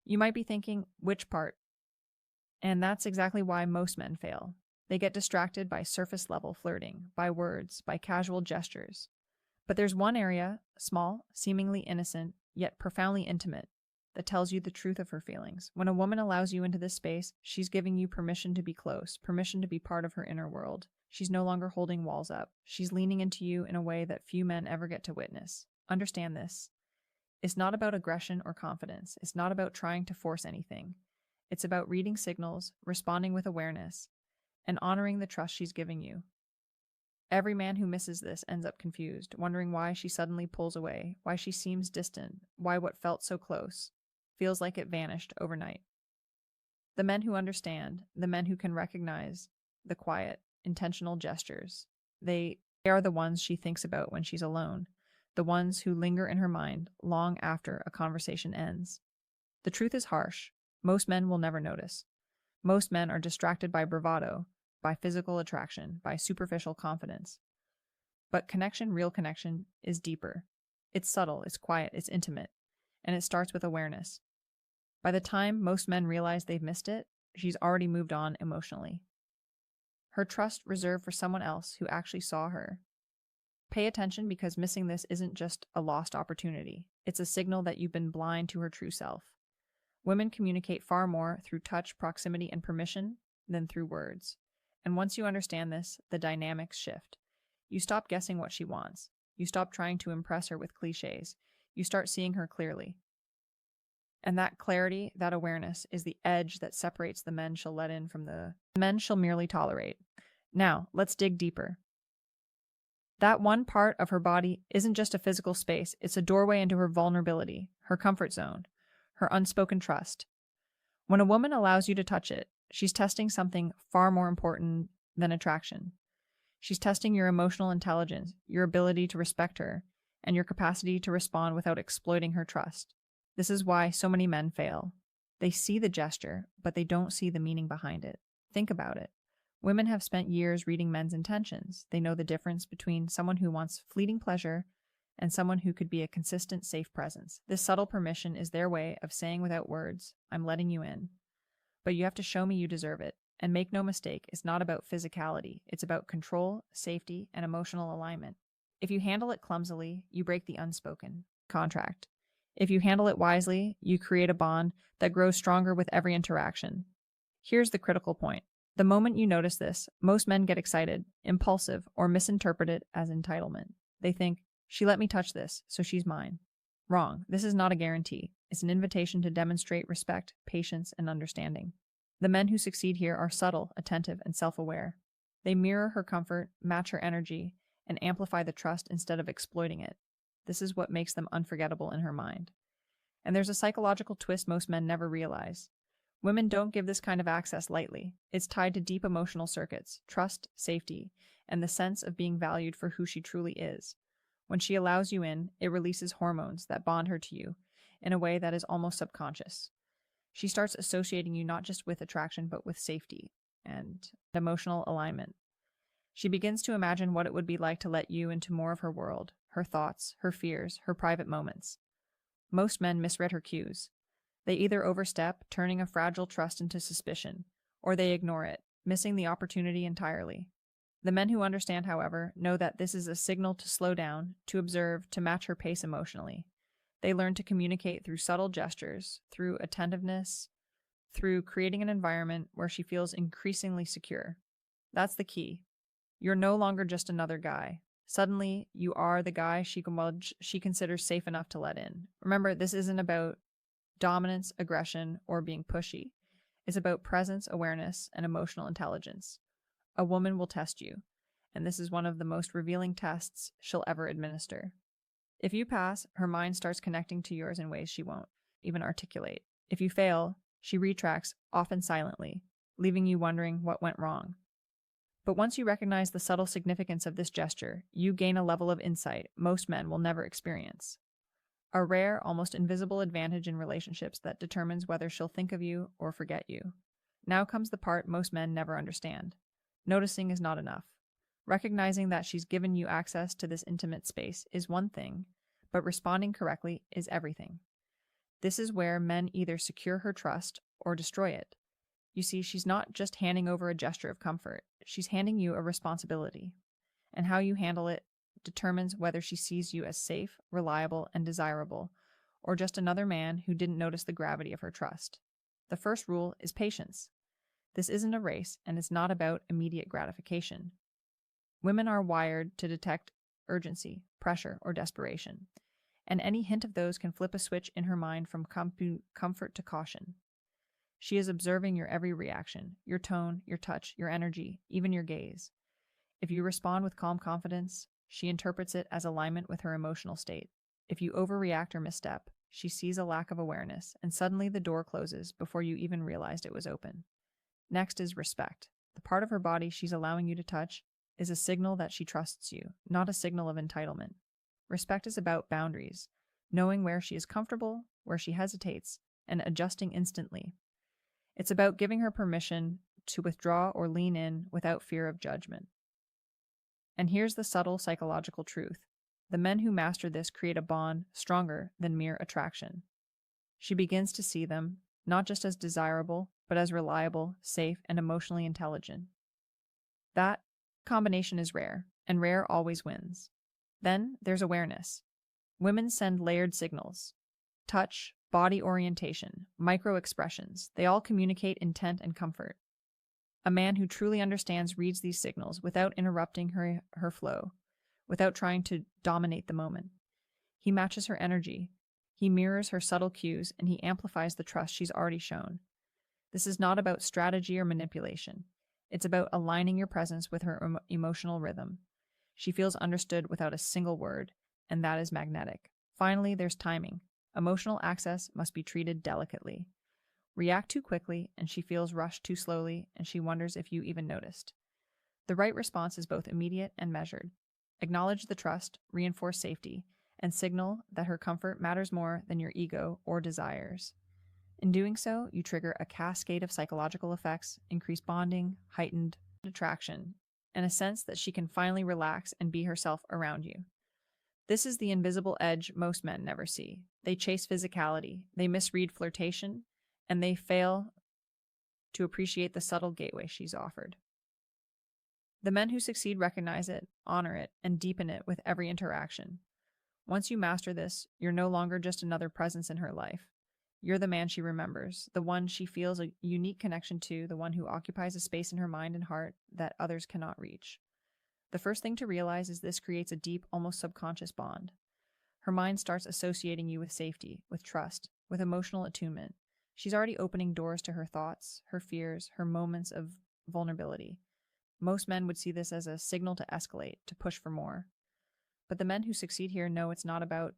You might be thinking, which part? And that's exactly why most men fail. They get distracted by surface-level flirting, by words, by casual gestures. But there's one area, small, seemingly innocent, yet profoundly intimate, that tells you the truth of her feelings. When a woman allows you into this space, she's giving you permission to be close, permission to be part of her inner world. She's no longer holding walls up. She's leaning into you in a way that few men ever get to witness. Understand this. It's not about aggression or confidence. It's not about trying to force anything. It's about reading signals, responding with awareness, and honoring the trust she's giving you. Every man who misses this ends up confused, wondering why she suddenly pulls away, why she seems distant, why what felt so close feels like it vanished overnight. The men who understand, the men who can recognize the quiet, intentional gestures, they are the ones she thinks about when she's alone, the ones who linger in her mind long after a conversation ends. The truth is harsh. Most men will never notice. Most men are distracted by bravado, by physical attraction, by superficial confidence. But connection, real connection, is deeper. It's subtle, it's quiet, it's intimate, and it starts with awareness. By the time most men realize they've missed it, she's already moved on emotionally. Her trust reserved for someone else who actually saw her. Pay attention, because missing this isn't just a lost opportunity. It's a signal that you've been blind to her true self. Women communicate far more through touch, proximity, and permission than through words. And once you understand this, the dynamics shift. You stop guessing what she wants. You stop trying to impress her with cliches. You start seeing her clearly. And that clarity, that awareness, is the edge that separates the men she'll let in from the men she'll merely tolerate. Now, let's dig deeper. That one part of her body isn't just a physical space. It's a doorway into her vulnerability, her comfort zone, her unspoken trust. When a woman allows you to touch it, she's testing something far more important than attraction. She's testing your emotional intelligence, your ability to respect her, and your capacity to respond without exploiting her trust. This is why so many men fail. They see the gesture, but they don't see the meaning behind it. Think about it. Women have spent years reading men's intentions. They know the difference between someone who wants fleeting pleasure and someone who could be a consistent, safe presence. This subtle permission is their way of saying without words, I'm letting you in. But you have to show me you deserve it. And make no mistake, it's not about physicality. It's about control, safety, and emotional alignment. If you handle it clumsily, you break the unspoken contract. If you handle it wisely, you create a bond that grows stronger with every interaction. Here's the critical point. The moment you notice this, most men get excited, impulsive, or misinterpret it as entitlement. They think, she let me touch this, so she's mine. Wrong. This is not a guarantee. It's an invitation to demonstrate respect, patience, and understanding. The men who succeed here are subtle, attentive, and self-aware. They mirror her comfort, match her energy, and amplify the trust instead of exploiting it. This is what makes them unforgettable in her mind. And there's a psychological twist most men never realize. Women don't give this kind of access lightly. It's tied to deep emotional circuits, trust, safety, and the sense of being valued for who she truly is. When she allows you in, it releases hormones that bond her to you in a way that is almost subconscious. She starts associating you not just with attraction, but with safety and emotional alignment. She begins to imagine what it would be like to let you into more of her world, her thoughts, her fears, her private moments. Most men misread her cues. They either overstep, turning a fragile trust into suspicion, or they ignore it, missing the opportunity entirely. The men who understand, however, know that this is a signal to slow down, to observe, to match her pace emotionally. They learn to communicate through subtle gestures, through attentiveness, through creating an environment where she feels increasingly secure. That's the key. You're no longer just another guy. Suddenly, you are the guy she considers safe enough to let in. Remember, this isn't about dominance, aggression, or being pushy. It's about presence, awareness, and emotional intelligence. A woman will test you, and this is one of the most revealing tests she'll ever administer. If you pass, her mind starts connecting to yours in ways she won't even articulate. If you fail, she retracts, often silently, leaving you wondering what went wrong. But once you recognize the subtle significance of this gesture, you gain a level of insight most men will never experience. A rare, almost invisible advantage in relationships that determines whether she'll think of you or forget you. Now comes the part most men never understand. Noticing is not enough. Recognizing that she's given you access to this intimate space is one thing, but responding correctly is everything. This is where men either secure her trust or destroy it. You see, she's not just handing over a gesture of comfort, she's handing you a responsibility. And how you handle it determines whether she sees you as safe, reliable, and desirable, or just another man who didn't notice the gravity of her trust. The first rule is patience. This isn't a race, and it's not about immediate gratification. Women are wired to detect urgency, pressure, or desperation, and any hint of those can flip a switch in her mind from comfort to caution. She is observing your every reaction, your tone, your touch, your energy, even your gaze. If you respond with calm confidence, she interprets it as alignment with her emotional state. If you overreact or misstep, she sees a lack of awareness, and suddenly the door closes before you even realized it was open. Next is respect. The part of her body she's allowing you to touch is a signal that she trusts you, not a signal of entitlement. Respect is about boundaries, knowing where she is comfortable, where she hesitates, and adjusting instantly. It's about giving her permission to withdraw or lean in without fear of judgment. And here's the subtle psychological truth. The men who master this create a bond stronger than mere attraction. She begins to see them, not just as desirable, but as reliable, safe, and emotionally intelligent. That combination is rare, and rare always wins. Then there's awareness. Women send layered signals. Touch, body orientation, micro-expressions, they all communicate intent and comfort. A man who truly understands reads these signals without interrupting her flow, without trying to dominate the moment. He matches her energy, he mirrors her subtle cues, and he amplifies the trust she's already shown. This is not about strategy or manipulation. It's about aligning your presence with her emotional rhythm. She feels understood without a single word, and that is magnetic. Finally, there's timing. Emotional access must be treated delicately. React too quickly, and she feels rushed too slowly, and she wonders if you even noticed. The right response is both immediate and measured. Acknowledge the trust, reinforce safety, and signal that her comfort matters more than your ego or desires. In doing so, you trigger a cascade of psychological effects, increased bonding, heightened attraction, and a sense that she can finally relax and be herself around you. This is the invisible edge most men never see. They chase physicality, they misread flirtation, and they fail to appreciate the subtle gateway she's offered. The men who succeed recognize it, honor it, and deepen it with every interaction. Once you master this, you're no longer just another presence in her life. You're the man she remembers, the one she feels a unique connection to, the one who occupies a space in her mind and heart that others cannot reach. The first thing to realize is this creates a deep, almost subconscious bond. Her mind starts associating you with safety, with trust, with emotional attunement. She's already opening doors to her thoughts, her fears, her moments of vulnerability. Most men would see this as a signal to escalate, to push for more. But the men who succeed here know it's not about